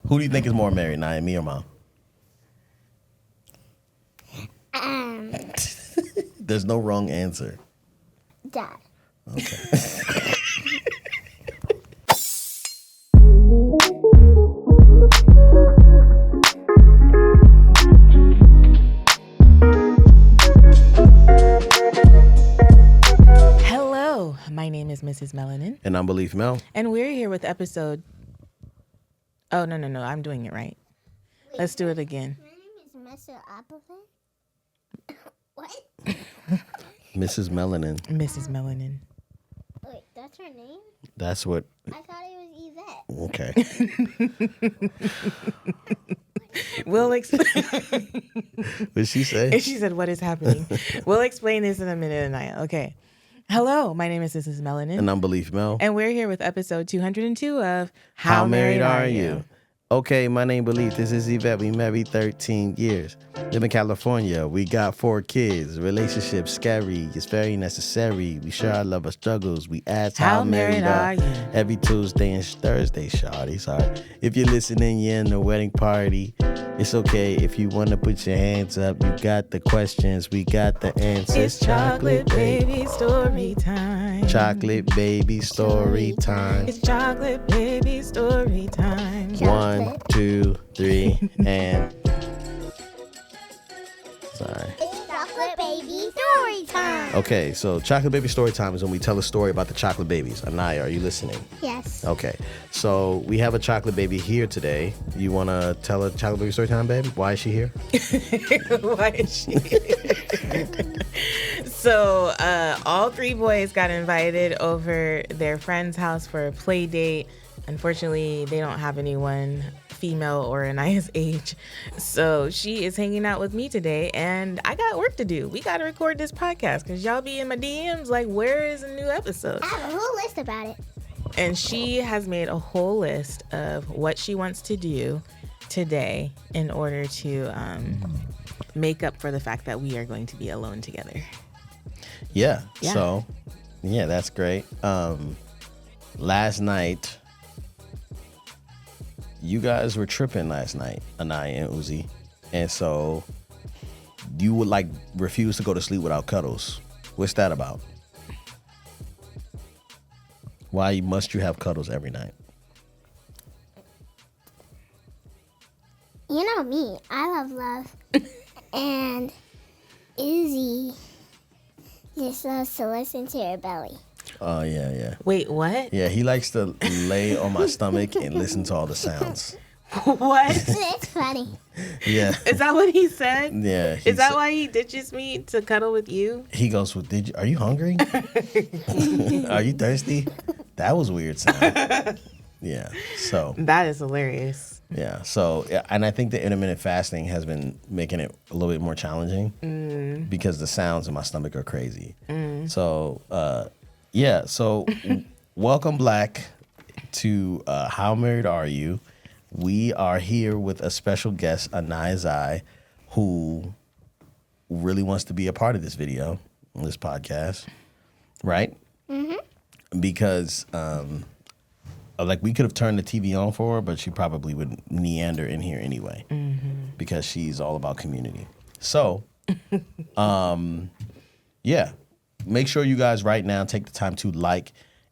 Who do you think is more married, Naya, me or Mom? There's no wrong answer. Dad. Okay. Hello, my name is Mrs. Melanin. And I'm Belief Mel. And we're here with episode... Oh, no, I'm doing it right. Let's do it again. My name is Mr. Appleton. What? Mrs. Melanin. Mrs. Melanin. Wait, that's her name? That's what... I thought it was Yvette. Okay. We'll explain... What did she say? She said, what is happening? We'll explain this in a minute, Anaya. Okay. Hello, my name is Mrs. Melanin. And I'm Belief Mel. And we're here with episode 202 of How Married Are You? Okay, my name Belief. This is Yvette. We married 13 years. Live in California. We got 4 kids. Relationship scary. It's very necessary. We share our love of struggles. We ask how married are you? Every Tuesday and Thursday, shawty. Sorry. If you're listening, you're in the wedding party. It's okay if you want to put your hands up. You got the questions. We got the answers. It's chocolate baby story time. Chocolate baby story time. It's chocolate baby story time. 1, 2, 3, and... Sorry. It's chocolate baby story time. Okay, so chocolate baby story time is when we tell a story about the chocolate babies. Anaya, are you listening? Yes. Okay, so we have a chocolate baby here today. You want to tell a chocolate baby story time, babe? Why is she here? Why is she? So all 3 boys got invited over their friend's house for a play date. Unfortunately, they don't have anyone female or Anaya's age. So she is hanging out with me today, and I got work to do. We got to record this podcast because y'all be in my DMs like, where is a new episode? I have a whole list about it. And she has made a whole list of what she wants to do today in order to make up for the fact that we are going to be alone together. Yeah. Yeah. So, yeah, that's great. Last night, you guys were tripping last night, Anaya and Uzi. And so you would refuse to go to sleep without cuddles. What's that about? Why must you have cuddles every night? You know me. I love. And Izzy just loves to listen to her belly. Oh, yeah. Wait, what? Yeah, he likes to lay on my stomach and listen to all the sounds. What? It's funny. Yeah. Is that what he said? Yeah. Is that why he ditches me to cuddle with you? He goes, well, are you hungry? Are you thirsty? That was weird sound. Yeah. So. That is hilarious. Yeah. So, and I think the intermittent fasting has been making it a little bit more challenging because the sounds in my stomach are crazy. So, yeah. So, welcome back to How Married Are You? We are here with a special guest, Anaya Zai, who really wants to be a part of this video, this podcast, right? Mm-hmm. Because, we could have turned the TV on for her, but she probably would meander in here anyway because she's all about community. So, yeah. Make sure you guys right now take the time to like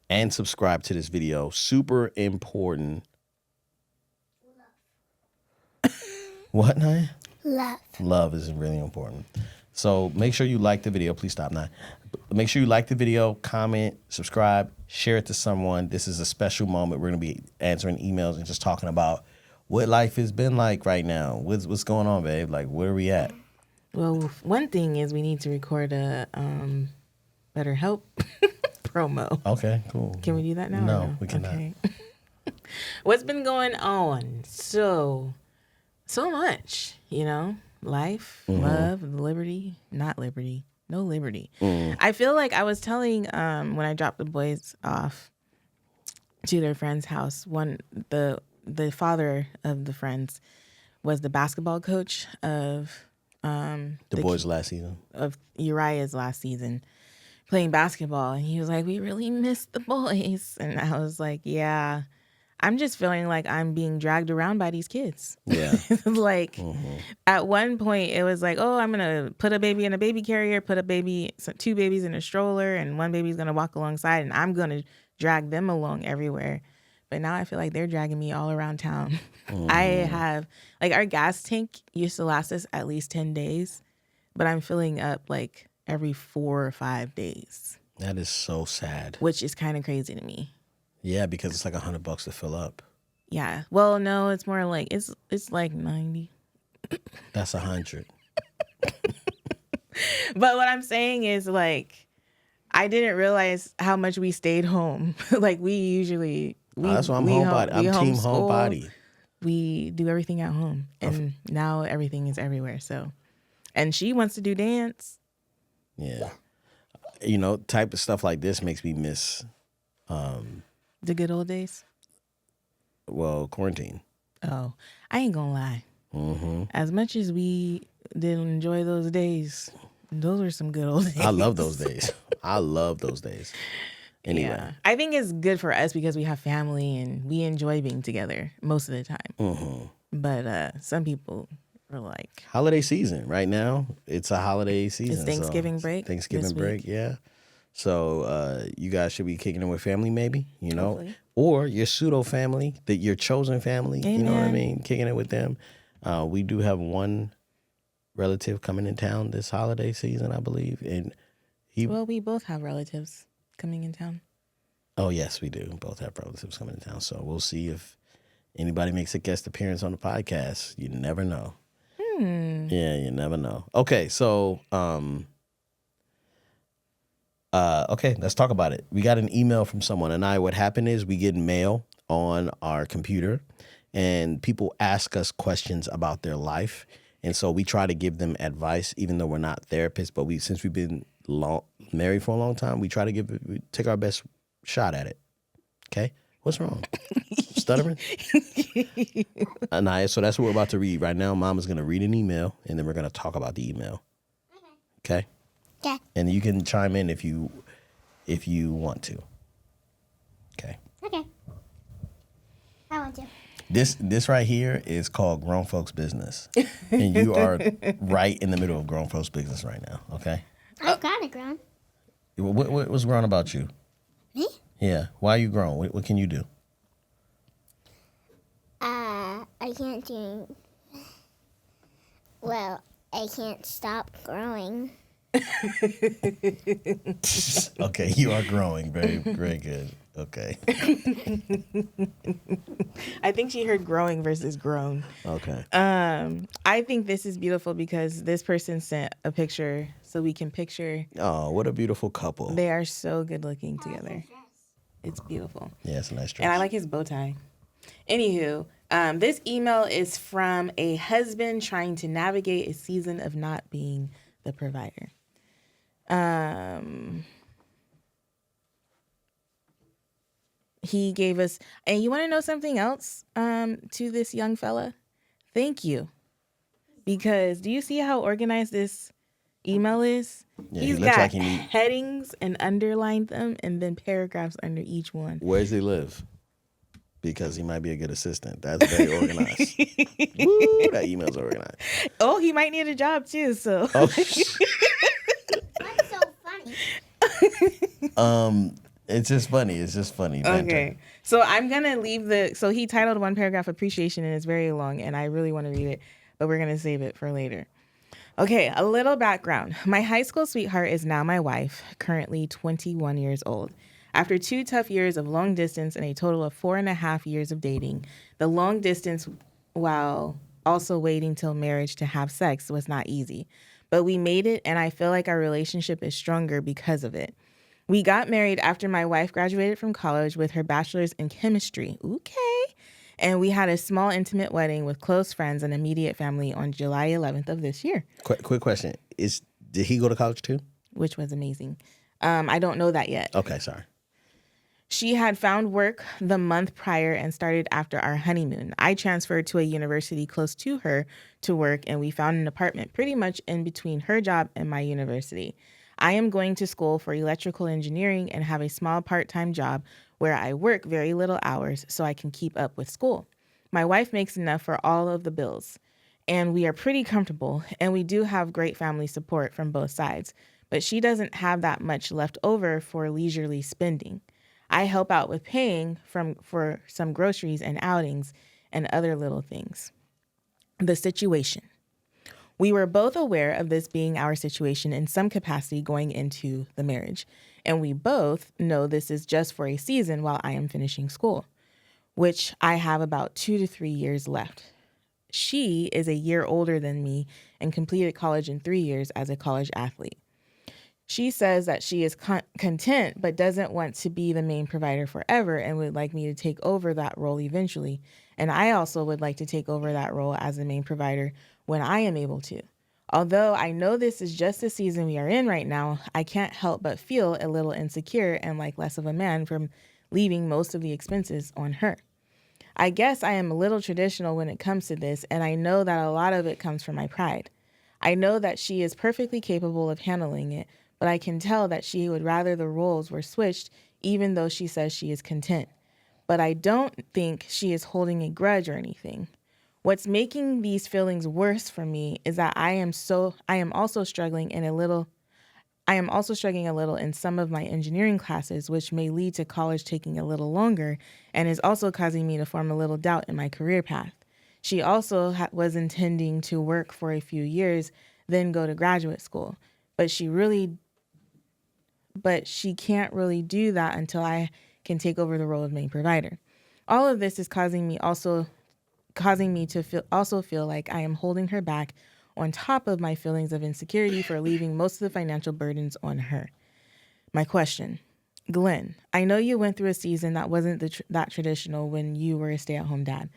and subscribe to this video. Super important. What, Naya? Love. Love is really important. So make sure you like the video. Please stop now. Make sure you like the video, comment, subscribe, share it to someone. This is a special moment. We're going to be answering emails and just talking about what life has been like right now. What's going on, babe? Like, where are we at? Well, one thing is we need to record a BetterHelp promo. Okay, cool. Can we do that now? No, we cannot. Okay. What's been going on? So much, life, love, liberty, not liberty, no liberty. I feel like I was telling when I dropped the boys off to their friend's house, the father of the friends was the basketball coach of the boys last season. Of Uriah's last season playing basketball. And he was like, we really missed the boys. And I was like, yeah, I'm just feeling like I'm being dragged around by these kids. Yeah. Like at one point it was like, oh, I'm going to put a baby in a baby carrier, put two babies in a stroller, and one baby's going to walk alongside, and I'm going to drag them along everywhere. But now I feel like they're dragging me all around town. I have, like, our gas tank used to last us at least 10 days, but I'm filling up like every 4 or 5 days. That is so sad. Which is kind of crazy to me. Yeah, because it's like $100 to fill up. Yeah. Well, no, it's more like, it's like 90. That's 100. But what I'm saying is, like, I didn't realize how much we stayed home. Like, we usually... That's why I'm homebody. I'm team homebody. We do everything at home, and now everything is everywhere. So, and she wants to do dance. Yeah, you know, type of stuff like this makes me miss the good old days. Well, quarantine. Oh, I ain't gonna lie. As much as we did enjoy those days, those were some good old days. I love those days. I love those days. Anyway. Yeah. I think it's good for us because we have family and we enjoy being together most of the time. But some people are like... Holiday season. Right now, it's a holiday season. It's Thanksgiving break. Thanksgiving break, yeah. So you guys should be kicking it with family maybe, you know. Hopefully. Or your pseudo family, your chosen family, Amen. You know what I mean? Kicking it with them. We do have one relative coming in town this holiday season, I believe. And Well, we both have relatives coming in town. Oh, yes, we do. Both have relatives coming in town. So we'll see if anybody makes a guest appearance on the podcast. You never know. Yeah, you never know. Okay, so okay, let's talk about it. We got an email from someone, and what happened is we get mail on our computer, and people ask us questions about their life, and so we try to give them advice, even though we're not therapists. But since we've been married for a long time, we try to we take our best shot at it. Okay, what's wrong? Stuttering? Anaya, so that's what we're about to read right now. Mama's gonna read an email, and then we're gonna talk about the email. Okay. Okay. And you can chime in if you want to. Okay. Okay. I want to. This right here is called Grown Folks Business. And you are right in the middle of Grown Folks Business right now, okay? I'm kind of grown. What's grown about you? Me? Yeah. Why are you grown? What can you do? I can't do... Well, I can't stop growing. Okay, you are growing. Very, very good. Okay. I think she heard growing versus grown. Okay. I think this is beautiful because this person sent a picture so we can picture. Oh, what a beautiful couple. They are so good looking together. It's beautiful. Yeah, it's a nice dress. And I like his bow tie. Anywho, this email is from a husband trying to navigate a season of not being the provider. He gave us, and you want to know something else to this young fella? Thank you. Because do you see how organized this email is? Yeah, He's he looks got like he headings and underlined them and then paragraphs under each one. Where does he live? Because he might be a good assistant. That's very organized. Woo, that email's organized. Oh, he might need a job too, so. Oh, That's so funny. It's just funny. It's just funny. Okay. So I'm going to leave so he titled one paragraph appreciation and it's very long and I really want to read it, but we're going to save it for later. Okay, a little background. My high school sweetheart is now my wife, currently 21 years old. After 2 tough years of long distance and a total of 4.5 years of dating, the long distance while also waiting till marriage to have sex was not easy. But we made it and I feel like our relationship is stronger because of it. We got married after my wife graduated from college with her bachelor's in chemistry. Okay. And we had a small intimate wedding with close friends and immediate family on July 11th of this year. Quick question. Did he go to college too? Which was amazing. I don't know that yet. Okay, sorry. She had found work the month prior and started after our honeymoon. I transferred to a university close to her to work, and we found an apartment pretty much in between her job and my university. I am going to school for electrical engineering and have a small part-time job where I work very little hours so I can keep up with school. My wife makes enough for all of the bills, and we are pretty comfortable, and we do have great family support from both sides, but she doesn't have that much left over for leisurely spending. I help out with paying for some groceries and outings and other little things. The situation. We were both aware of this being our situation in some capacity going into the marriage, and we both know this is just for a season while I am finishing school, which I have about 2 to 3 years left. She is a year older than me and completed college in 3 years as a college athlete. She says that she is content but doesn't want to be the main provider forever and would like me to take over that role eventually. And I also would like to take over that role as the main provider when I am able to. Although I know this is just the season we are in right now, I can't help but feel a little insecure and like less of a man from leaving most of the expenses on her. I guess I am a little traditional when it comes to this, and I know that a lot of it comes from my pride. I know that she is perfectly capable of handling it, but I can tell that she would rather the roles were switched, even though she says she is content. But I don't think she is holding a grudge or anything. What's making these feelings worse for me is that I am also struggling a little in some of my engineering classes, which may lead to college taking a little longer and is also causing me to form a little doubt in my career path. She also was intending to work for a few years, then go to graduate school, but she can't really do that until I can take over the role of main provider. All of this is causing me to feel like I am holding her back on top of my feelings of insecurity for leaving most of the financial burdens on her. My question, Glenn, I know you went through a season that wasn't that traditional when you were a stay-at-home dad.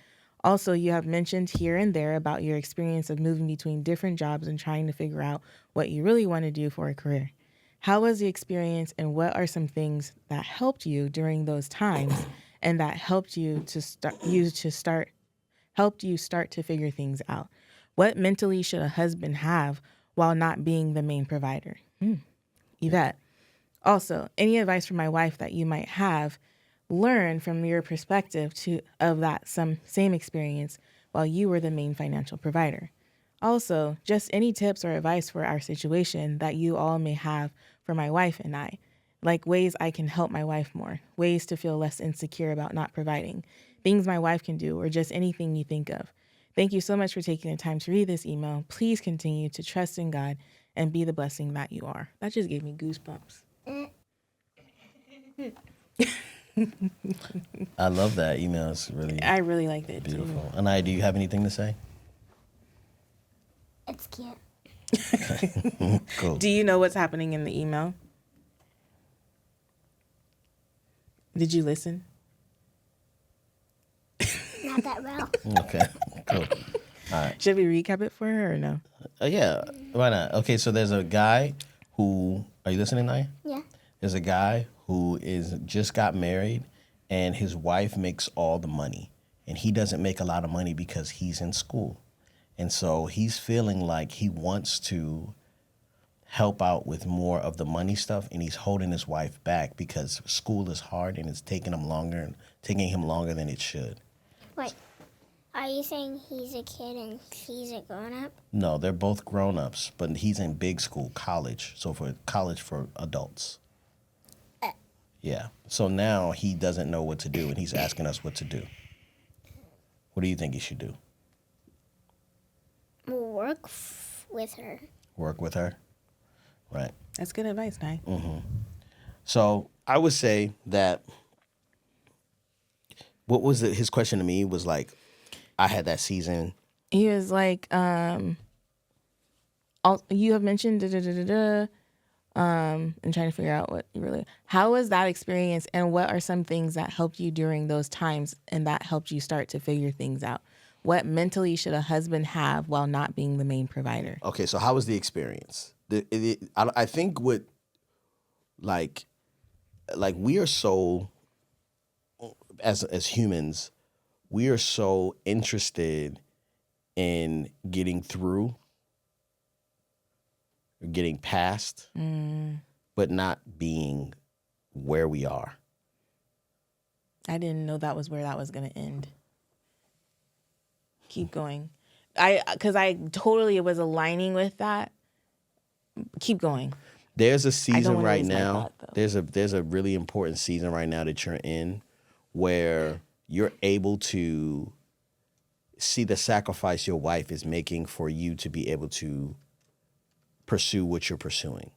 Also, you have mentioned here and there about your experience of moving between different jobs and trying to figure out what you really want to do for a career. How was the experience, and what are some things that helped you during those times and that helped you start to figure things out? What mentally should a husband have while not being the main provider? Yvette. Also, any advice from my wife that you might have learned from your perspective of that same experience while you were the main financial provider? Also, just any tips or advice for our situation that you all may have for my wife and I, like ways I can help my wife more, ways to feel less insecure about not providing, things my wife can do, or just anything you think of. Thank you so much for taking the time to read this email. Please continue to trust in God and be the blessing that you are. That just gave me goosebumps. I love that email. It's really I really liked it beautiful. Anaya, do you have anything to say? It's cute. Cool. Do you know what's happening in the email? Did you listen? Not that well. Okay, cool. All right. Should we recap it for her or no? Yeah, why not? Okay, so there's a guy who, are you listening, Naya? Yeah. There's a guy who just got married, and his wife makes all the money, and he doesn't make a lot of money because he's in school. And so he's feeling like he wants to help out with more of the money stuff, and he's holding his wife back because school is hard and it's taking him longer than it should. Wait, are you saying he's a kid and she's a grown-up? No, they're both grown-ups, but he's in big school, college. So for college for adults. Yeah. So now he doesn't know what to do, and he's asking us what to do. What do you think he should do? Work with her. Work with her? Right. That's good advice, Nye. So I would say that what was it? His question to me was like, I had that season. He was like, you have mentioned and trying to figure out what you really. How was that experience, and what are some things that helped you during those times and that helped you start to figure things out? What mentally should a husband have while not being the main provider? Okay, so how was the experience? I think what, like we are so, as humans, we are so interested in getting through getting past, but not being where we are. I didn't know that was where that was going to end. Keep going. Because I totally was aligning with that. Keep going. There's a season right lose my now. thought, There's a really important season right now that you're in where you're able to see the sacrifice your wife is making for you to be able to pursue what you're pursuing.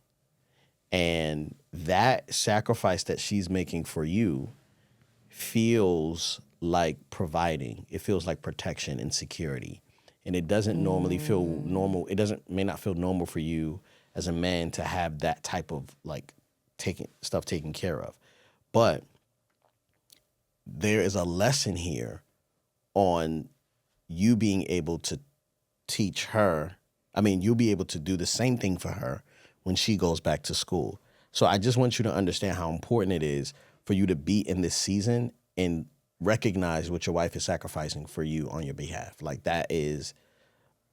And that sacrifice that she's making for you feels like providing. It feels like protection and security. And it doesn't normally feel normal. May not feel normal for you as a man to have that type of like taken care of. But there is a lesson here on you being able to teach her. I mean, you'll be able to do the same thing for her when she goes back to school. So I just want you to understand how important it is for you to be in this season and recognize what your wife is sacrificing for you on your behalf. Like that is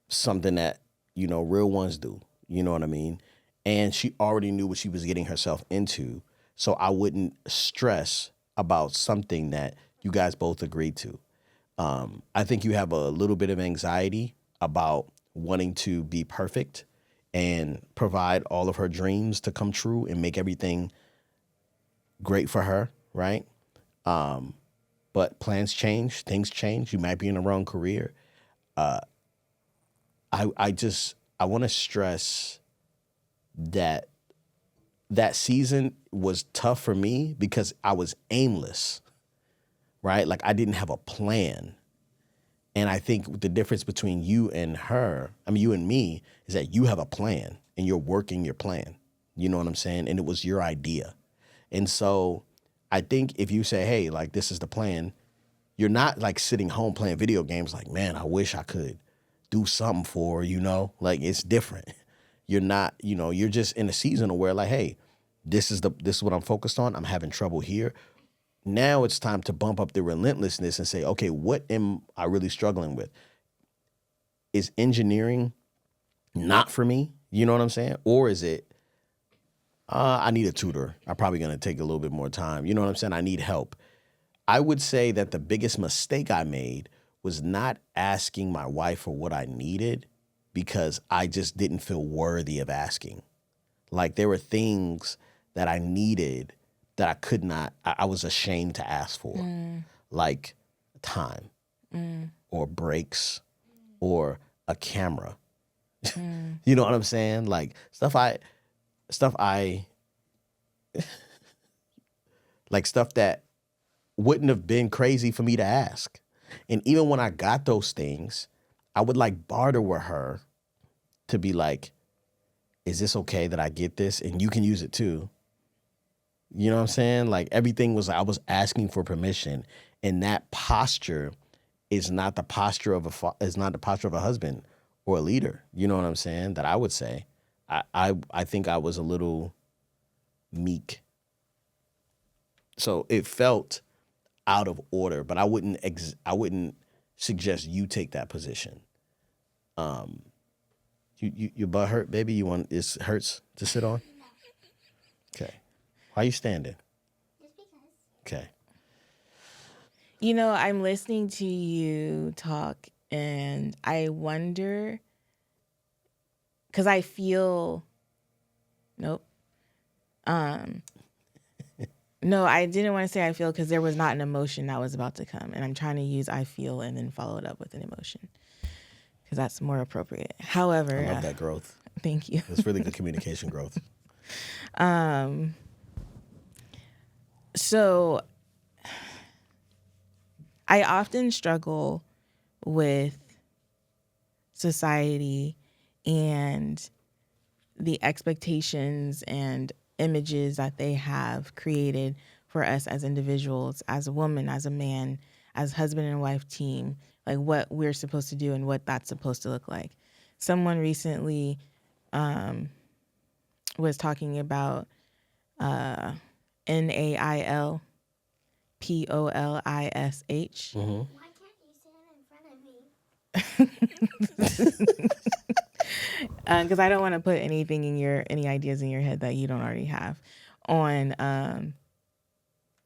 something that, you know, real ones do. You know what I mean? And she already knew what she was getting herself into. So I wouldn't stress about something that you guys both agreed to. I think you have a little bit of anxiety about wanting to be perfect and provide all of her dreams to come true and make everything great for her, right? But plans change, things change. You might be in the wrong career. I want to stress that season was tough for me because I was aimless, right? Like I didn't have a plan. And I think the difference between you and her, I mean, you and me, is that you have a plan and you're working your plan. You know what I'm saying? And it was your idea. And so I think if you say, hey, like, this is the plan, you're not like sitting home playing video games like, man, I wish I could do something for her, you know? Like, it's different. You're not, you know, you're just in a season where like, hey, this is what I'm focused on. I'm having trouble here. Now it's time to bump up the relentlessness and say, okay, what am I really struggling with? Is engineering not for me? You know what I'm saying? Or is it, I need a tutor. I'm probably going to take a little bit more time. You know what I'm saying? I need help. I would say that the biggest mistake I made was not asking my wife for what I needed because I just didn't feel worthy of asking. Like there were things that I needed that I could not, I was ashamed to ask for, like time or breaks or a camera. You know what I'm saying? Like stuff that wouldn't have been crazy for me to ask. And even when I got those things, I would like barter with her to be like, is this okay that I get this? And you can use it too. You know what I'm saying? Like everything was, I was asking for permission, and that posture is not the posture of a husband or a leader. You know what I'm saying? That I would say, I think I was a little meek. So it felt out of order, but I wouldn't suggest you take that position. Your butt hurt, baby? It hurts to sit on? Okay. Why are you standing? Just because. Okay. You know, I'm listening to you talk and I wonder, because I feel, nope. No, I didn't want to say I feel because there was not an emotion that was about to come. And I'm trying to use I feel and then follow it up with an emotion because that's more appropriate. However, I love that growth. Thank you. It's really good communication growth. So I often struggle with society and the expectations and images that they have created for us as individuals, as a woman, as a man, as husband and wife team, like what we're supposed to do and what that's supposed to look like. Someone recently was talking about NAILPOLISH. Mm-hmm. Why can't you stand in front of me? because I don't want to put any ideas in your head that you don't already have on,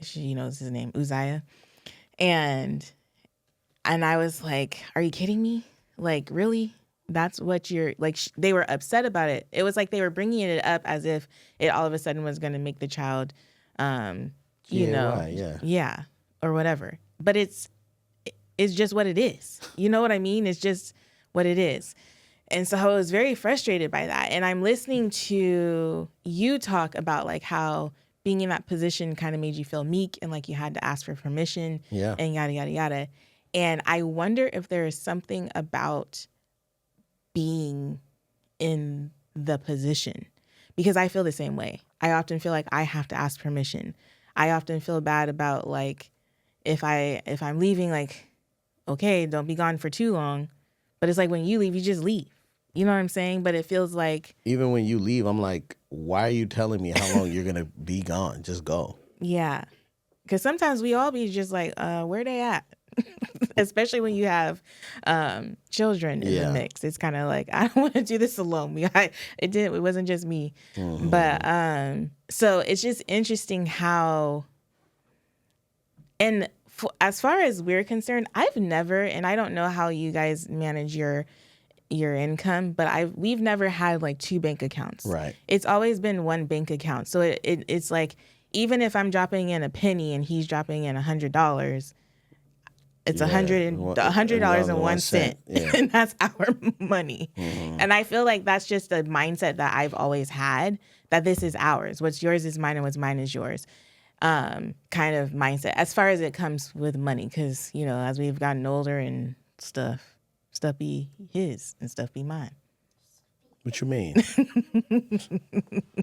she knows his name, Uzziah. And I was like, are you kidding me? Like, really? That's what you're like, they were upset about it. It was like they were bringing it up as if it all of a sudden was going to make the child, yeah, or whatever. But it's just what it is. You know what I mean? It's just what it is. And so I was very frustrated by that. And I'm listening to you talk about like how being in that position kind of made you feel meek and like you had to ask for permission and yada, yada, yada. And I wonder if there is something about being in the position, because I feel the same way. I often feel like I have to ask permission. I often feel bad about like if I'm leaving, like, okay, don't be gone for too long. But it's like when you leave, you just leave. You know what I'm saying? But it feels like even when you leave, I'm like, why are you telling me how long you're gonna be gone? Just go. Yeah, because sometimes we all be just like, where they at? Especially when you have children in the mix. It's kind of like, I don't want to do this alone. It wasn't just me. Mm-hmm. But so it's just interesting how, and as far as we're concerned, I've never, and I don't know how you guys manage your income, but we've never had like two bank accounts. Right. It's always been one bank account. So it's like, even if I'm dropping in a penny and he's dropping in $100, it's $100.01, and that's our money. Mm-hmm. And I feel like that's just a mindset that I've always had, that this is ours. What's yours is mine, and what's mine is yours. Kind of mindset as far as it comes with money, because as we've gotten older and stuff be his and stuff be mine. What you mean?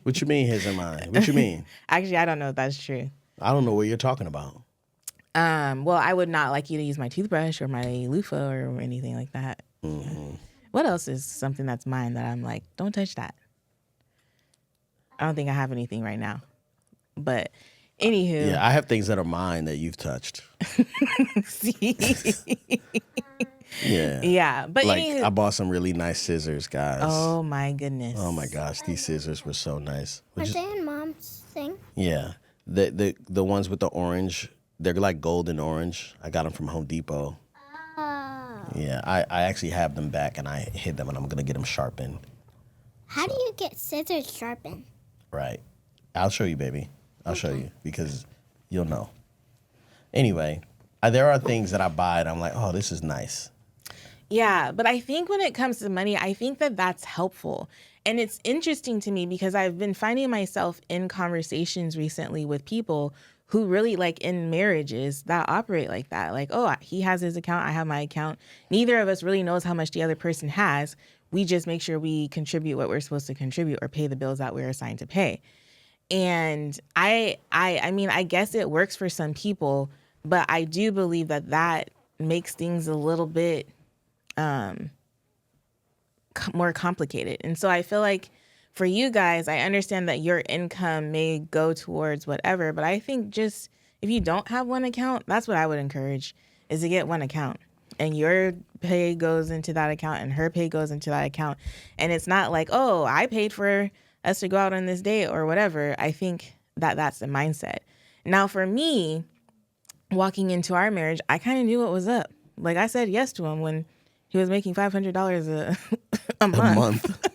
What you mean his and mine? What you mean? Actually, I don't know if that's true. I don't know what you're talking about. Well, I would not like you to use my toothbrush or my loofah or anything like that. Mm-hmm. What else is something that's mine that I'm like, don't touch that? I don't think I have anything right now. But anywho. Yeah, I have things that are mine that you've touched. See? Yeah. But like, anywho. I bought some really nice scissors, guys. Oh, my goodness. Oh, my gosh. These scissors were so nice. Are they in Mom's thing? Yeah. The ones with the orange, they're like golden orange. I got them from Home Depot. Oh. Yeah, I actually have them back, and I hid them, and I'm going to get them sharpened. How do you get scissors sharpened? Right. I'll show you, baby. I'll show you, because you'll know. Anyway, there are things that I buy, and I'm like, oh, this is nice. Yeah, but I think when it comes to money, I think that that's helpful. And it's interesting to me because I've been finding myself in conversations recently with people who really, like, in marriages that operate like that. Like, oh, he has his account, I have my account. Neither of us really knows how much the other person has. We just make sure we contribute what we're supposed to contribute or pay the bills that we're assigned to pay. And I mean, I guess it works for some people, but I do believe that makes things a little bit more complicated. And so I feel like for you guys, I understand that your income may go towards whatever, but I think just if you don't have one account, that's what I would encourage, is to get one account. And your pay goes into that account and her pay goes into that account. And it's not like, oh, I paid for us to go out on this date or whatever. I think that that's the mindset. Now, for me, walking into our marriage, I kind of knew what was up. Like, I said yes to him when he was making $500 a month.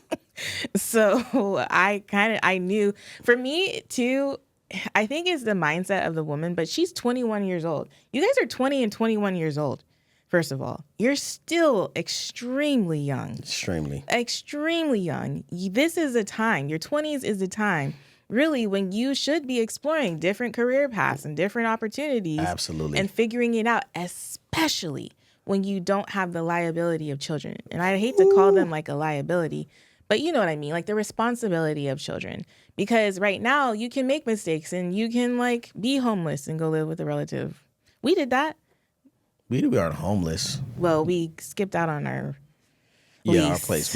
So I knew. For me, too, I think it's the mindset of the woman, but she's 21 years old. You guys are 20 and 21 years old. First of all, you're still extremely young. Extremely young. This is a time, your 20s is a time, really, when you should be exploring different career paths and different opportunities. Absolutely. And figuring it out, especially when you don't have the liability of children. And I hate to call them like a liability, but you know what I mean, like the responsibility of children. Because right now you can make mistakes and you can like be homeless and go live with a relative. We did that. We aren't homeless. Well, we skipped out on our Yeah, our lease. place.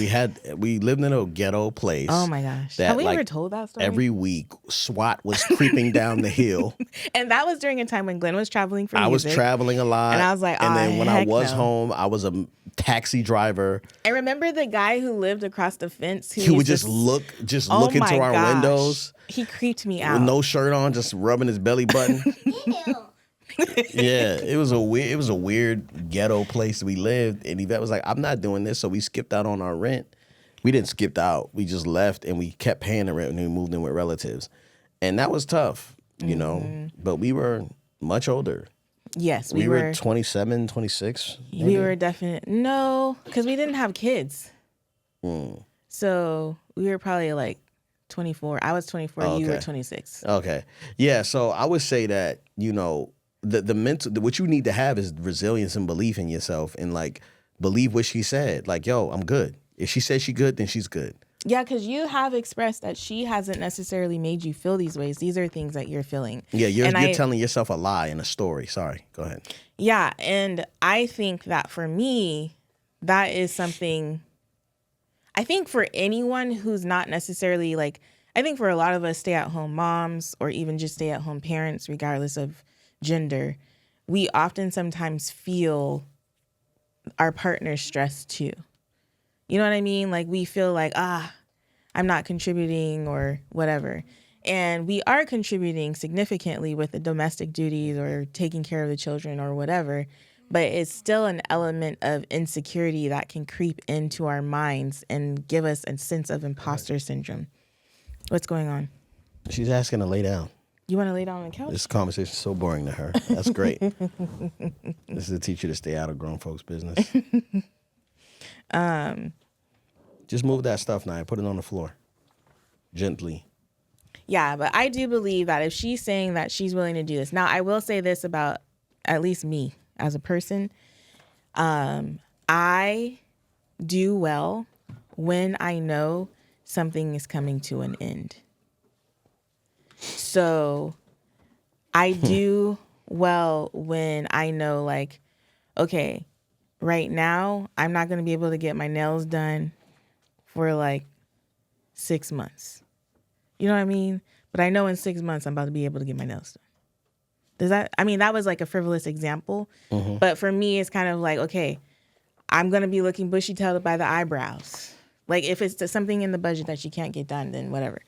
We lived in a ghetto place. Oh my gosh. That, Have we like, ever told that story? every week, SWAT was creeping down the hill. And that was during a time when Glenn was traveling for I was music. traveling a lot. And I was like, and then when I heck was no. home, I was a taxi driver. I remember the guy who lived across the fence. He would just look Oh into my our gosh. windows He creeped me out. with no shirt on, just rubbing his belly button. Yeah, it was a weird ghetto place we lived, and Yvette was like, "I'm not doing this," so we skipped out on our rent. We didn't skip out; we just left, and we kept paying the rent, and we moved in with relatives, and that was tough, you know. But we were much older. Yes, We were 27, 26. We maybe. were no, because we didn't have kids. Mm. So we were probably like 24. I was 24. Oh, You were okay. 26. Okay, yeah. So I would say that, you know, the mental, what you need to have is resilience and belief in yourself, and like believe what she said. Like, yo, I'm good. If she says she good, then she's good. Yeah, because you have expressed that she hasn't necessarily made you feel these ways. These are things that you're feeling. Yeah, you're And telling yourself a lie in a story. Sorry, go ahead. Yeah, and I think that for me, that is something. I think for anyone who's not necessarily like, I think for a lot of us stay-at-home moms or even just stay-at-home parents, regardless of gender, we often sometimes feel our partner's stress too. You know what I mean? Like we feel like, I'm not contributing or whatever. And we are contributing significantly with the domestic duties or taking care of the children or whatever. But it's still an element of insecurity that can creep into our minds and give us a sense of imposter syndrome. What's going on? She's asking to lay down. You want to lay down on the couch? This conversation is so boring to her. That's great. This is to teach you to stay out of grown folks' business. Just move that stuff now and put it on the floor. Gently. Yeah, but I do believe that if she's saying that she's willing to do this. Now, I will say this about at least me as a person. I do well when I know something is coming to an end. So I do well when I know, like, okay, right now I'm not going to be able to get my nails done for like 6 months. You know what I mean? But I know in 6 months I'm about to be able to get my nails done. That was like a frivolous example. Mm-hmm. But for me, it's kind of like, okay, I'm going to be looking bushy-tailed by the eyebrows. Like if it's something in the budget that you can't get done, then whatever.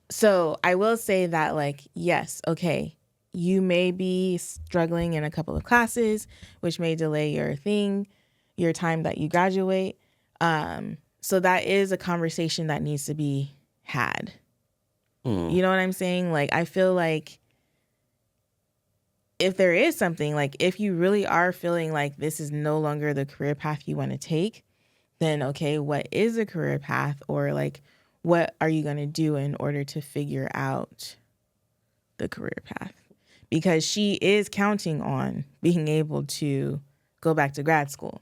So I will say that, like, yes, okay, you may be struggling in a couple of classes, which may delay your time that you graduate. So that is a conversation that needs to be had. You know what I'm saying? Like, I feel like if there is something, like if you really are feeling like this is no longer the career path you want to take, then okay, what is a career path? Or like, what are you going to do in order to figure out the career path? Because she is counting on being able to go back to grad school.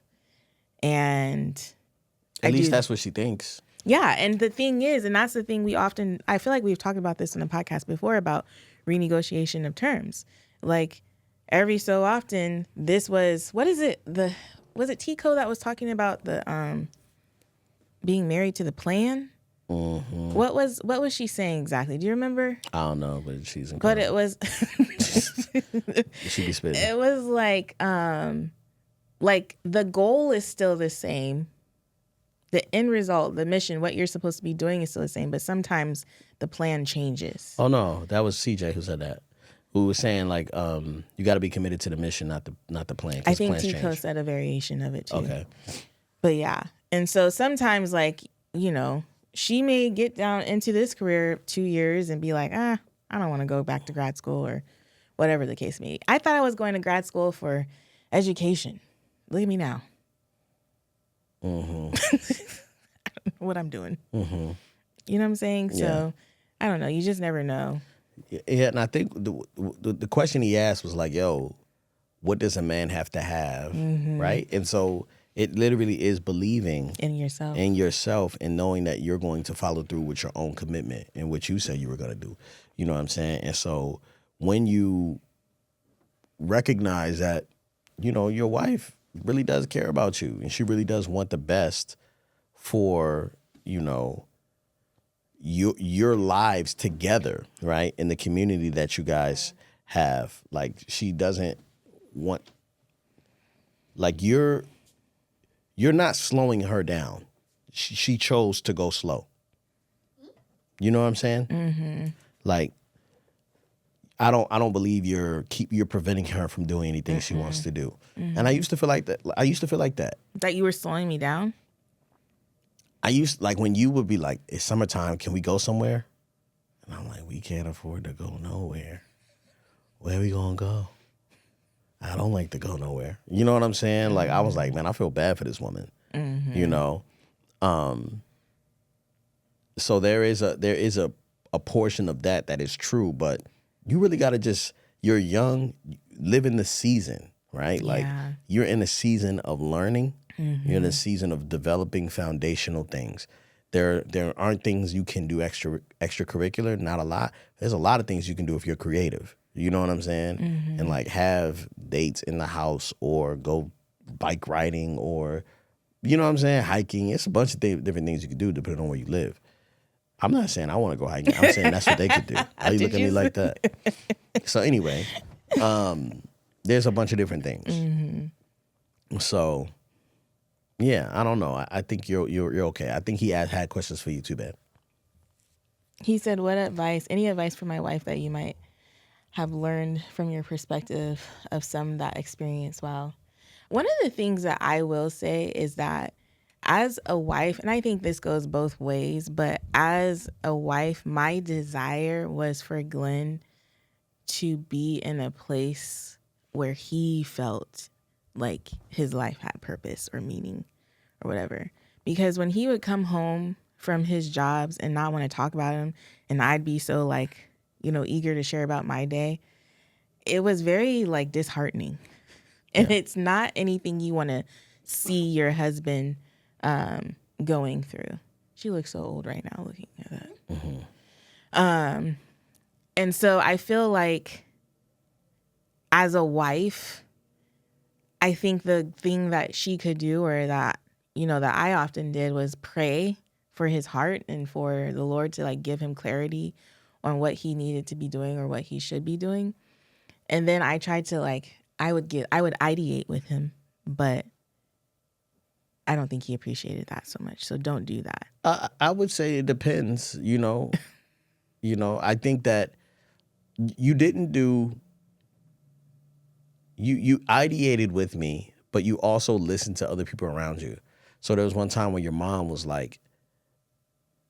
And at least that's what she thinks. Yeah. And the thing is, and that's the thing I feel like we've talked about this in the podcast before about renegotiation of terms. Like every so often, this was, was it Tico that was talking about the being married to the plan? Mm-hmm. What was she saying exactly? Do you remember? I don't know, but she's incredible. But it was she be spitting. It was like the goal is still the same. The end result, the mission, what you're supposed to be doing is still the same, but sometimes the plan changes. Oh no, that was CJ who said that. Who was saying like, you got to be committed to the mission, not the plan. I think Tico said a variation of it too. Okay. But yeah, and so sometimes, like, you know, she may get down into this career 2 years and be like, I don't want to go back to grad school or whatever the case may be. I thought I was going to grad school for education. Look at me now. Mm-hmm. I don't know what I'm doing. Mm-hmm. You know what I'm saying? So, yeah. I don't know. You just never know. Yeah, and I think the question he asked was like, yo, what does a man have to have, mm-hmm. right? And so it literally is believing in yourself and knowing that you're going to follow through with your own commitment and what you said you were going to do. You know what I'm saying? And so when you recognize that, you know, your wife really does care about you, and she really does want the best for, your lives together, right? In the community that you guys have. Like, she doesn't want, like, you're not slowing her down. She chose to go slow. You know what I'm saying? Mm-hmm. Like, I don't believe you're preventing her from doing anything she wants to do. Mm-hmm. And I used to feel like that. That you were slowing me down? Like, when you would be like, it's summertime, can we go somewhere? And I'm like, we can't afford to go nowhere. Where we gonna go? I don't like to go nowhere. You know what I'm saying? Mm-hmm. Like, I was like, man, I feel bad for this woman. Mm-hmm. So there is a portion of that is true, but you really got to you're young, live in the season, right? Yeah. Like, you're in a season of learning. Mm-hmm. You're in a season of developing foundational things. There aren't things you can do extracurricular, not a lot. There's a lot of things you can do if you're creative. You know what I'm saying? Mm-hmm. And like, have dates in the house, or go bike riding, or, you know what I'm saying, hiking. It's a bunch of different things you can do depending on where you live. I'm not saying I want to go hiking. I'm saying that's what they could do. Why you look at me like that? So anyway, there's a bunch of different things. Mm-hmm. So, yeah, I don't know. I think you're okay. I think he had questions for you too, bad. He said, any advice for my wife that you might have learned from your perspective of some that experience? Well, one of the things that I will say is that as a wife, and I think this goes both ways, but as a wife, my desire was for Glenn to be in a place where he felt like his life had purpose or meaning or whatever. Because when he would come home from his jobs and not want to talk about him, and I'd be so like, eager to share about my day, it was very like disheartening. And it's not anything you want to see your husband going through. She looks so old right now looking at that. Mm-hmm. And so I feel like as a wife, I think the thing that she could do, or that, that I often did, was pray for his heart and for the Lord to like give him clarity on what he needed to be doing or what he should be doing. And then I tried to I would ideate with him, but I don't think he appreciated that so much. So don't do that. I would say it depends, I think that you didn't do, you ideated with me, but you also listened to other people around you. So there was one time when your mom was like,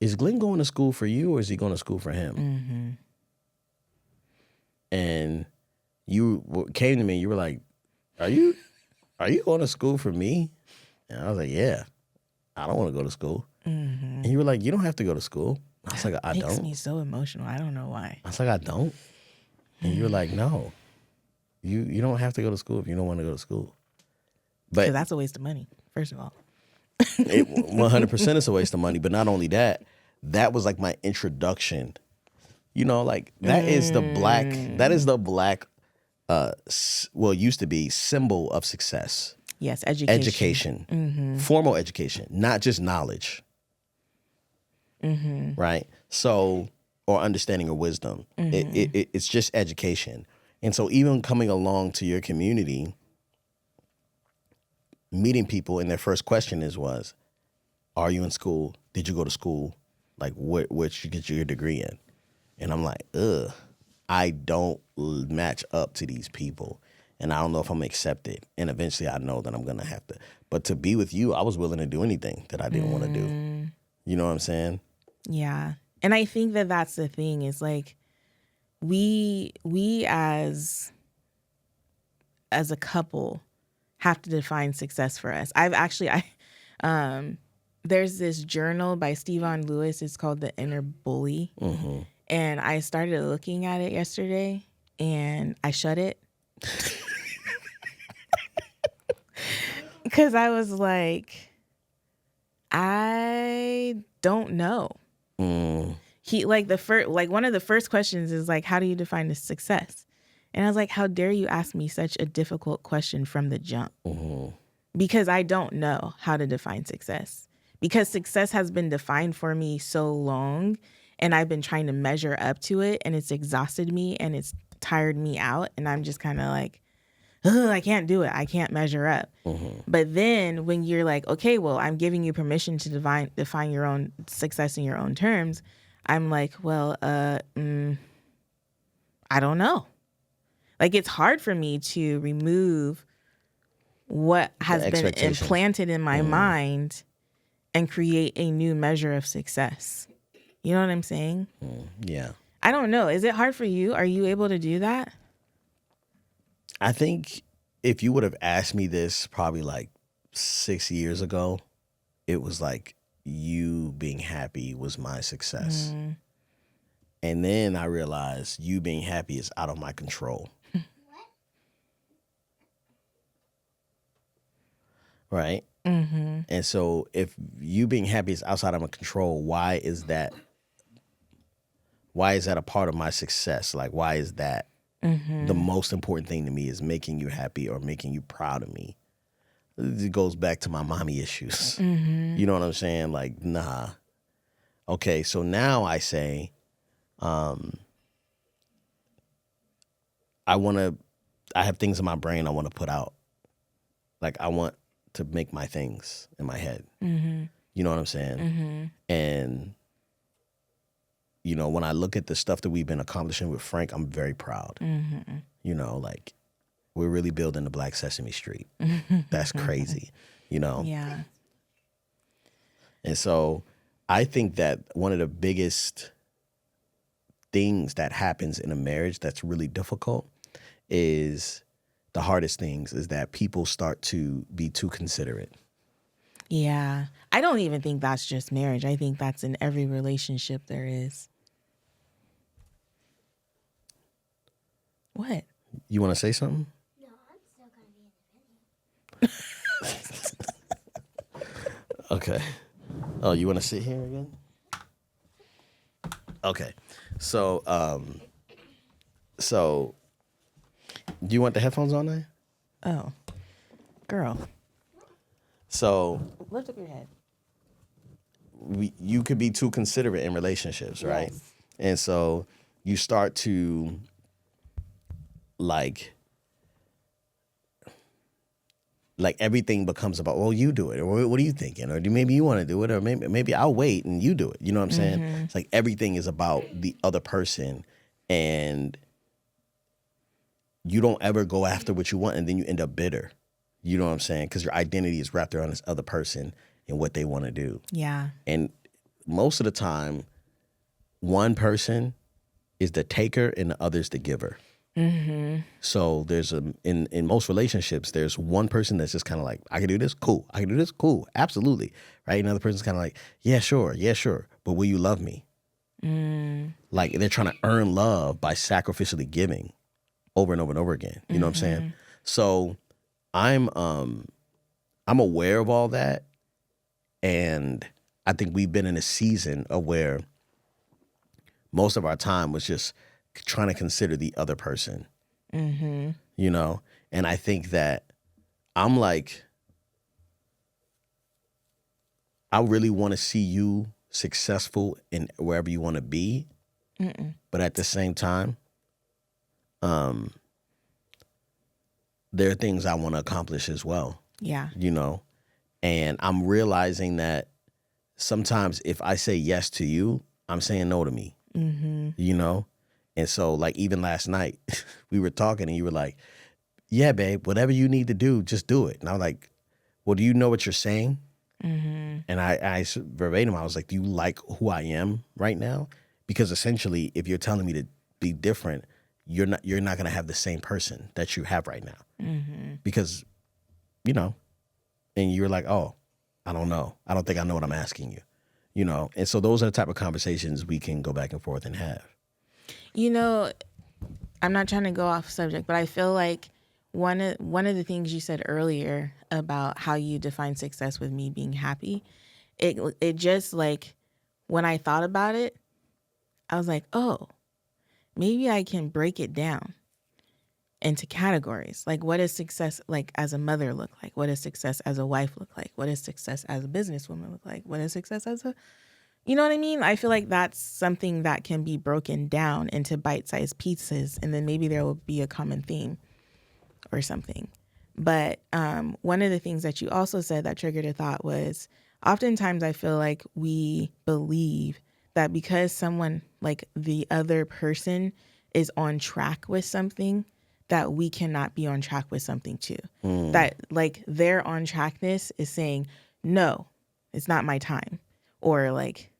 is Glenn going to school for you, or is he going to school for him? Mm-hmm. And you came to me, you were like, are you going to school for me? And I was like, yeah, I don't want to go to school. Mm-hmm. And you were like, you don't have to go to school. I was like, I don't. It makes me so emotional. I don't know why. I was like, I don't. And you were like, no, you don't have to go to school if you don't want to go to school. But that's a waste of money, first of all. 100% is a waste of money. But not only that, that was like my introduction. That is the black, used to be symbol of success. Yes, education. Mm-hmm. Formal education, not just knowledge. Mm-hmm. Right? So, or understanding or wisdom. Mm-hmm. It's just education. And so even coming along to your community, meeting people, and their first question was, are you in school? Did you go to school? Like, what you get your degree in? And I'm like, I don't match up to these people. And I don't know if I'm accepted. And eventually I know that I'm going to have to. But to be with you, I was willing to do anything that I didn't want to do. You know what I'm saying? Yeah. And I think that that's the thing, is like, we as a couple have to define success for us. There's this journal by Stephen Lewis. It's called The Inner Bully. Mm-hmm. And I started looking at it yesterday, and I shut it. Because I was like, I don't know. Mm. One of the first questions is like, how do you define a success? And I was like, how dare you ask me such a difficult question from the jump? Mm-hmm. because I don't know how to define success. Because success has been defined for me so long, and I've been trying to measure up to it, and it's exhausted me and it's tired me out, and I'm just kind of like, ugh, I can't do it. I can't measure up. But then when you're like, okay, well, I'm giving you permission to define your own success in your own terms, I'm like, well, I don't know. Like, it's hard for me to remove what has been implanted in my mind and create a new measure of success. You know what I'm saying? Yeah. I don't know. Is it hard for you? Are you able to do that? I think if you would have asked me this probably like 6 years ago, it was like you being happy was my success. And then I realized you being happy is out of my control. Right? And so if you being happy is outside of my control, why is that a part of my success? Like, why is that the most important thing to me is making you happy or making you proud of me? It goes back to my mommy issues. You know what I'm saying? Like, nah. Okay, so now I say, I have things in my brain I want to put out. Like, I want to make my things in my head. You know what I'm saying? And, you know, when I look at the stuff that we've been accomplishing with Frank, I'm very proud. You know, like, we're really building the Black Sesame Street. That's crazy, you know? Yeah. And so I think that one of the biggest things that happens in a marriage that's really difficult is the hardest things is that people start to be too considerate. Yeah. I don't even think that's just marriage. I think that's in every relationship there is. What? You want to say something? No, I'm still going to be in the video. Okay. Oh, you want to sit here again? Okay. So do you want the headphones on there? Oh, girl. So Lift up your head. you could be too considerate in relationships, right? Yes. And so you start to like everything becomes about, well, you do it, or what are you thinking, or maybe you want to do it, or maybe I'll wait and you do it. You know what I'm saying? It's like everything is about the other person, and you don't ever go after what you want, and then you end up bitter. You know what I'm saying? Because your identity is wrapped around this other person and what they want to do. Yeah. And most of the time, one person is the taker and the other's the giver. So there's in most relationships, there's one person that's just kind of like, I can do this, cool. I can do this, cool, absolutely, right? Another person's kind of like, yeah, sure, but will you love me? Like they're trying to earn love by sacrificially giving over and over and over again. You know what I'm saying? So I'm aware of all that, and I think we've been in a season of where most of our time was just trying to consider the other person, you know? And I think that I'm like, I really want to see you successful in wherever you want to be. But at the same time, there are things I want to accomplish as well. Yeah. You know? And I'm realizing that sometimes if I say yes to you, I'm saying no to me, you know? And so, like, even last night, we were talking and you were like, yeah, babe, whatever you need to do, just do it. And I was like, well, do you know what you're saying? And I verbatim, I was like, do you like who I am right now? Because essentially, if you're telling me to be different, you're not going to have the same person that you have right now. Because, you know, and you're like, oh, I don't know. I don't think I know what I'm asking you, you know? And so those are the type of conversations we can go back and forth and have. You know, I'm not trying to go off subject, but I feel like one of the things you said earlier about how you define success with me being happy, it just like when I thought about it, I was like, oh, maybe I can break it down into categories. Like, what does success like as a mother look like? What does success as a wife look like? What does success as a businesswoman look like? What does success as a, you know what I mean? I feel like that's something that can be broken down into bite-sized pieces, and then maybe there will be a common theme or something. But one of the things that you also said that triggered a thought was, oftentimes I feel like we believe that because someone, like the other person, is on track with something, that we cannot be on track with something too. That like their on trackness is saying, no, it's not my time, or like,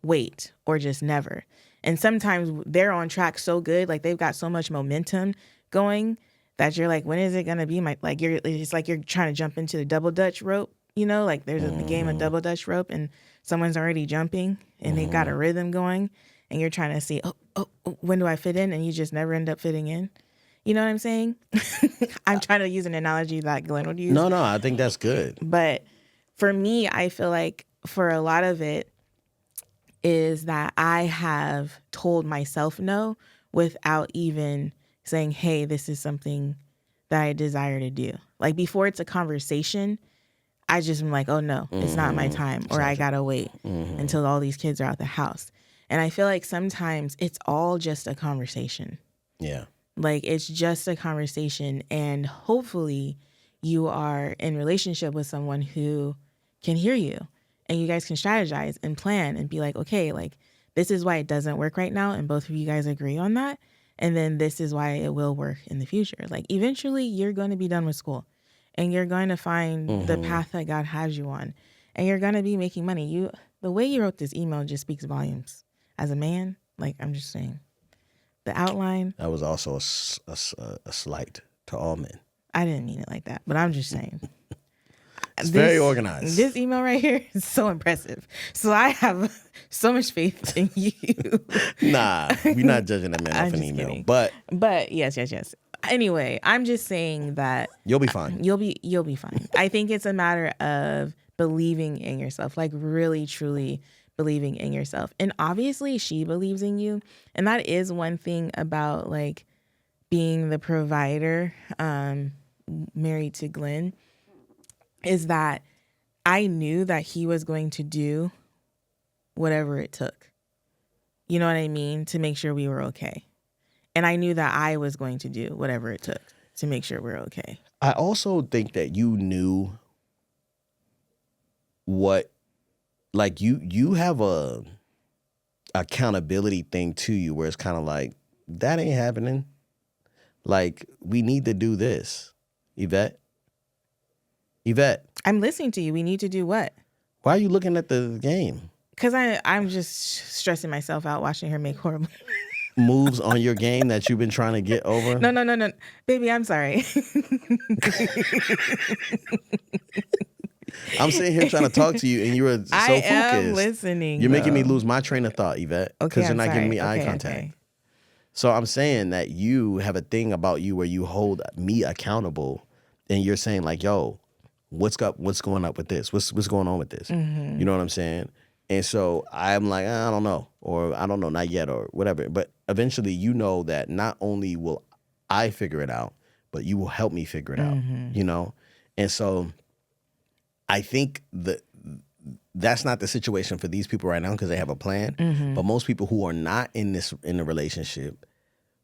wait, or just never. And sometimes they're on track so good, like they've got so much momentum going that you're like, when is it gonna be my, like it's like you're trying to jump into the double dutch rope, you know, like there's a game of double dutch rope and someone's already jumping and they've got a rhythm going and you're trying to see, oh, when do I fit in? And you just never end up fitting in. You know what I'm saying? I'm trying to use an analogy that Glenn would use. No, I think that's good. But for me, I feel like for a lot of it is that I have told myself no without even saying, hey, this is something that I desire to do. Like before it's a conversation, I just am like, oh no, it's not my time, or I gotta wait until all these kids are out the house. And I feel like sometimes it's all just a conversation. Yeah. Like it's just a conversation, and hopefully you are in relationship with someone who can hear you, and you guys can strategize and plan and be like, okay, like this is why it doesn't work right now, and both of you guys agree on that. And then this is why it will work in the future. Like eventually you're going to be done with school and you're going to find the path that God has you on, and you're going to be making money. The way you wrote this email just speaks volumes as a man. Like, I'm just saying the outline. That was also a slight to all men. I didn't mean it like that, but I'm just saying. It's very organized. This email right here is so impressive. So I have so much faith in you. Nah, we're not judging a man off an email. Kidding. But yes. Anyway, I'm just saying that you'll be fine. You'll be fine. I think it's a matter of believing in yourself, like really, truly believing in yourself. And obviously she believes in you. And that is one thing about like being the provider, married to Glenn, is that I knew that he was going to do whatever it took. You know what I mean? To make sure we were okay. And I knew that I was going to do whatever it took to make sure we're okay. I also think that you knew what, like you have a accountability thing to you where it's kind of like, that ain't happening. Like, we need to do this. Yvette. I'm listening to you. We need to do what? Why are you looking at the game? Because I'm just stressing myself out watching her make horrible moves on your game that you've been trying to get over. No. Baby, I'm sorry. I'm sitting here trying to talk to you and you were so focused. I am listening. You're making me lose my train of thought, Yvette, because you're not giving me eye contact. Okay. So I'm saying that you have a thing about you where you hold me accountable and you're saying like, yo, what's going up with this? What's going on with this? You know what I'm saying? And so I'm like, I don't know, or I don't know, not yet, or whatever. But eventually you know that not only will I figure it out, but you will help me figure it out, you know? And so I think that's not the situation for these people right now because they have a plan. But most people who are not in a relationship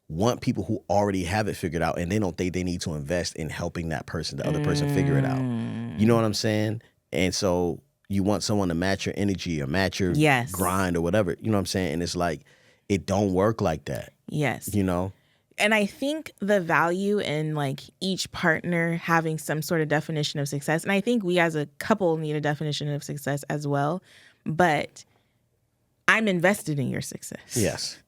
want people who already have it figured out, and they don't think they need to invest in helping that person, the other person, figure it out. You know what I'm saying? And so you want someone to match your energy or match your grind or whatever. You know what I'm saying? And it's like, it don't work like that. Yes. You know? And I think the value in like each partner having some sort of definition of success, and I think we as a couple need a definition of success as well, but I'm invested in your success. Yes.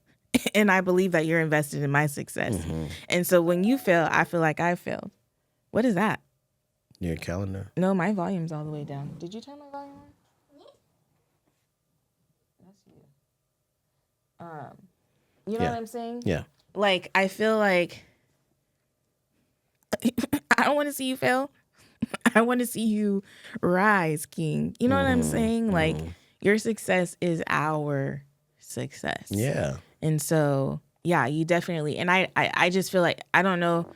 And I believe that you're invested in my success. And so when you fail, I feel like I failed. What is that? Your calendar? No, my volume's all the way down. Did you turn my volume on? That's you. You know what I'm saying? Yeah. Like, I feel like I don't want to see you fail. I want to see you rise, King. You know what I'm saying? Like, your success is our success. Yeah. And so, yeah, you definitely, and I just feel like, I don't know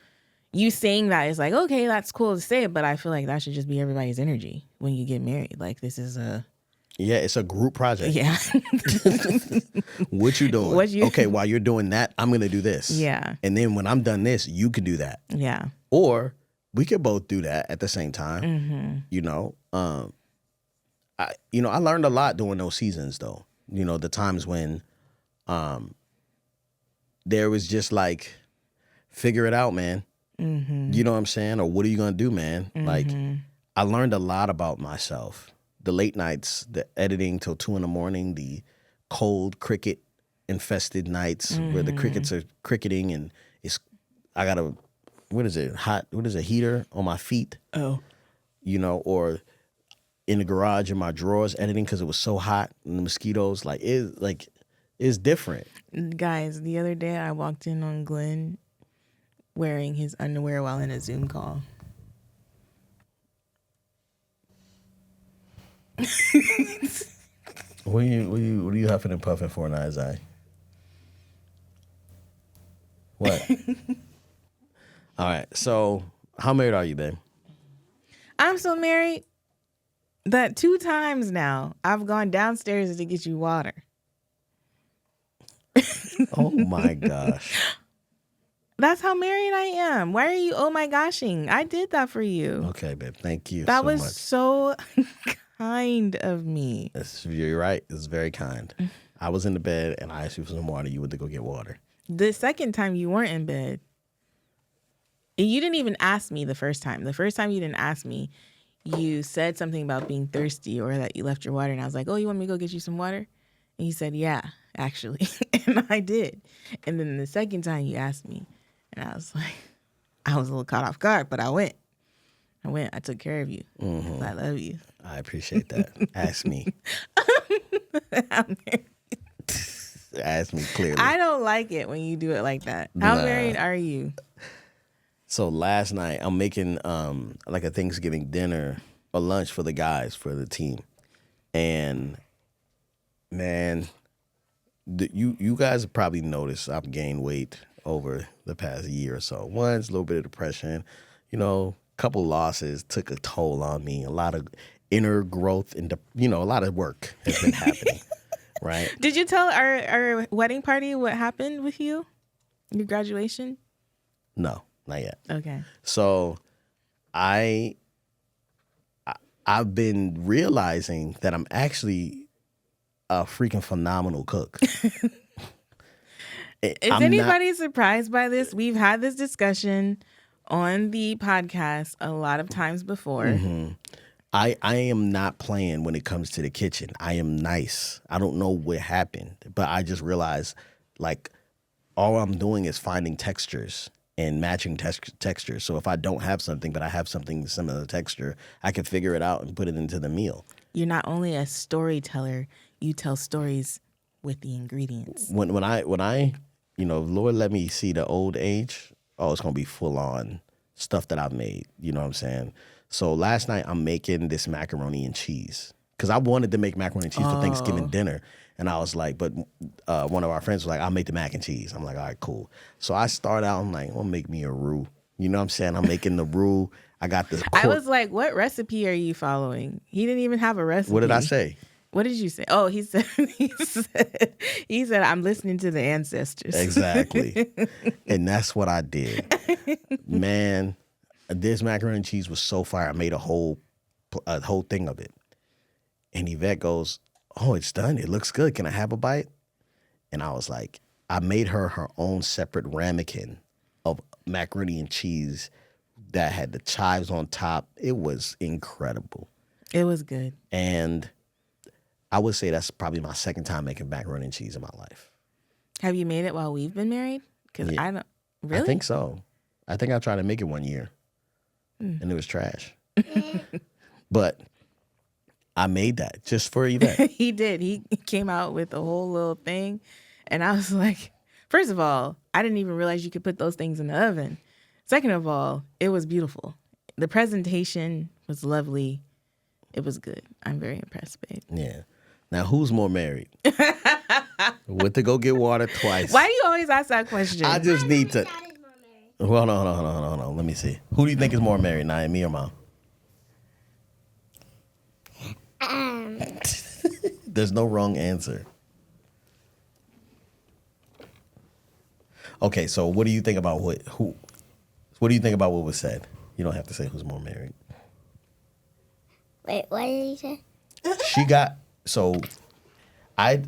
you saying that is like, okay, that's cool to say, but I feel like that should just be everybody's energy when you get married. Like, this is a... Yeah, it's a group project. Yeah. What you doing? Okay, while you're doing that, I'm going to do this. Yeah. And then when I'm done this, you can do that. Yeah. Or we could both do that at the same time. Mm-hmm. You know, I learned a lot during those seasons, though. You know, the times when there was just like, figure it out, man. Mm-hmm. You know what I'm saying? Or what are you going to do, man? Mm-hmm. Like, I learned a lot about myself. The late nights, the editing till 2 a.m, the cold cricket infested nights where the crickets are cricketing and I got a, heater on my feet. Oh. You know, or in the garage in my drawers editing because it was so hot and the mosquitoes, it's different. Guys, the other day I walked in on Glenn wearing his underwear while in a Zoom call. What are you huffing and puffing for, Nizai? What? All right. So, how married are you, babe? I'm so married that 2 times now I've gone downstairs to get you water. Oh my gosh. That's how married I am. Why are you oh my goshing? I did that for you. Okay, babe. Thank you That so was much. so kind of me. You're right. It's very kind. I was in the bed and I asked you for some water. You went to go get water. The second time you weren't in bed. You didn't even ask me the first time. The first time you didn't ask me, you said something about being thirsty or that you left your water. And I was like, oh, you want me to go get you some water? And you said, yeah, actually. And I did. And then the second time you asked me, and I was like, I was a little caught off guard, but I went. I took care of you. Mm-hmm. I love you. I appreciate that. Ask me. Ask me clearly. I don't like it when you do it like that. How married are you? So last night I'm making like a Thanksgiving dinner, a lunch for the guys, for the team. And man, you guys have probably noticed I've gained weight over the past year or so. One's a little bit of depression, a couple losses took a toll on me. A lot of inner growth and a lot of work has been happening. Right? Did you tell our wedding party what happened with you? Your graduation? No, not yet. Okay. So I've been realizing that I'm actually a freaking phenomenal cook. Is anybody surprised by this? We've had this discussion on the podcast a lot of times before. Mm-hmm. I am not playing when it comes to the kitchen. I am nice. I don't know what happened, but I just realized like all I'm doing is finding textures and matching textures. So if I don't have something, but I have something similar texture, I can figure it out and put it into the meal. You're not only a storyteller, you tell stories with the ingredients. When I Lord let me see the old age, it's gonna be full on stuff that I've made. You know what I'm saying? So last night I'm making this macaroni and cheese because I wanted to make macaroni and cheese for Thanksgiving dinner. And I was like, but one of our friends was like, I'll make the mac and cheese. I'm like, all right, cool. So I start out, I'm like, well, make me a roux. You know what I'm saying? I'm making the roux. I got this. I was like, what recipe are you following? He didn't even have a recipe. What did I say? What did you say? Oh, he said, I'm listening to the ancestors. Exactly. And that's what I did. Man, this macaroni and cheese was so fire. I made a whole thing of it. And Yvette goes, oh, it's done. It looks good. Can I have a bite? And I was like, I made her own separate ramekin of macaroni and cheese that had the chives on top. It was incredible. It was good. And I would say that's probably my second time making macaroni and cheese in my life. Have you made it while we've been married? Because I don't. Really? I think so. I think I tried to make it one year. And it was trash. But I made that just for Yvette. He did. He came out with a whole little thing. And I was like, first of all, I didn't even realize you could put those things in the oven. Second of all, it was beautiful. The presentation was lovely. It was good. I'm very impressed, babe. Yeah. Now, who's more married? Went to go get water twice. Why do you always ask that question? I just need to. Well, no. Let me see. Who do you think is more married, Naya, me or Mom? There's no wrong answer. Okay, so what do you think about what do you think about what was said? You don't have to say who's more married. Wait, what did you say? She got I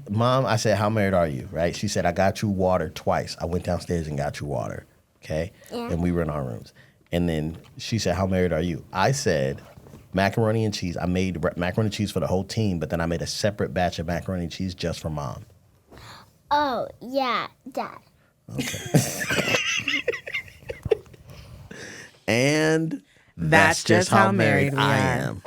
said, how married are you? Right? She said, I got you water twice. I went downstairs and got you water. Okay? Yeah. And we were in our rooms. And then she said, how married are you? I said, macaroni and cheese. I made macaroni and cheese for the whole team, but then I made a separate batch of macaroni and cheese just for Mom. Oh, yeah, Dad. Okay. And That's just how married we I are. am.